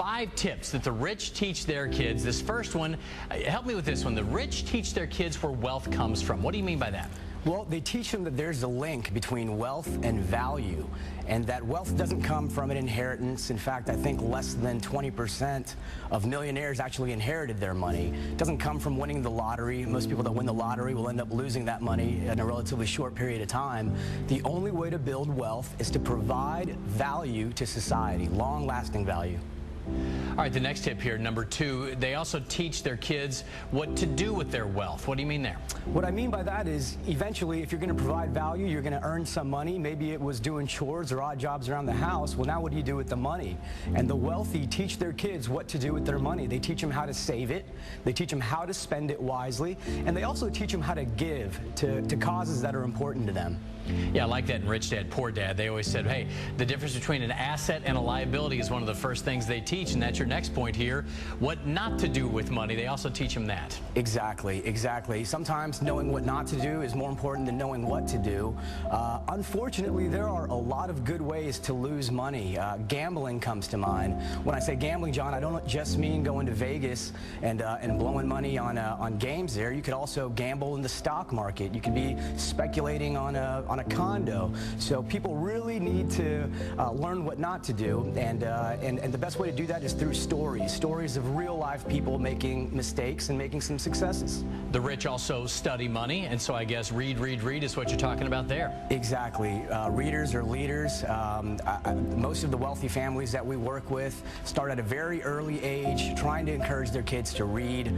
5 tips that the rich teach their kids. This first one, help me with this one. The rich teach their kids where wealth comes from. What do you mean by that? Well, they teach them that there's a link between wealth and value, and that wealth doesn't come from an inheritance. In fact, I think less than 20% of millionaires actually inherited their money. It doesn't come from winning the lottery. Most people that win the lottery will end up losing that money in a relatively short period of time. The only way to build wealth is to provide value to society, long-lasting value. All right, the next tip here, number 2, they also teach their kids what to do with their wealth. What do you mean there? What I mean by that is eventually if you're going to provide value, you're going to earn some money. Maybe it was doing chores or odd jobs around the house. Well, now what do you do with the money? And the wealthy teach their kids what to do with their money. They teach them how to save it. They teach them how to spend it wisely. And they also teach them how to give to causes that are important to them. Yeah, I like that in Rich Dad, Poor Dad. They always said, hey, the difference between an asset and a liability is one of the first things they teach, and that's your next point here. What not to do with money, they also teach them that. Exactly, exactly. Sometimes knowing what not to do is more important than knowing what to do. Unfortunately, there are a lot of good ways to lose money. Gambling comes to mind. When I say gambling, John, I don't just mean going to Vegas and blowing money on games there. You could also gamble in the stock market. You could be speculating on a condo. So people really need to learn what not to do, and the best way to do that is through stories of real life people making mistakes and making some successes. The rich also study money, and so I guess read is what you're talking about there. Exactly. Readers are leaders. Most of the wealthy families that we work with start at a very early age trying to encourage their kids to read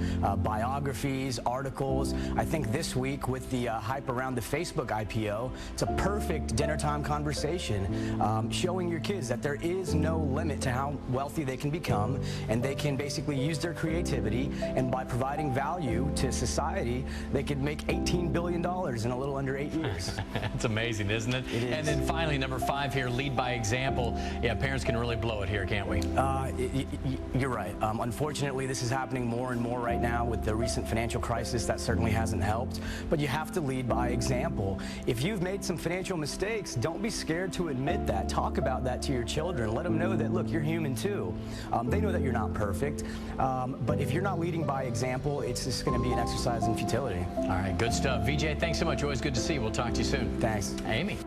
biographies, articles. I think this week with the hype around the Facebook IPO, it's a perfect dinner time conversation, showing your kids that there is no limit to how wealthy they can become, and they can basically use their creativity, and by providing value to society, they could make $18 billion in a little under 8 years. It's amazing, isn't it? It is. And then finally, number 5 here, lead by example. Yeah, parents can really blow it here, can't we? You're right. Unfortunately, this is happening more and more right now with the recent financial crisis. That certainly hasn't helped, but you have to lead by example. If you've made some financial mistakes, don't be scared to admit that. Talk about that to your children. Let them know that, look, you're human too. They know that you're not perfect, but if you're not leading by example, it's just going to be an exercise in futility. All right, good stuff. Vijay, thanks so much. Always good to see you. We'll talk to you soon. Thanks. Amy.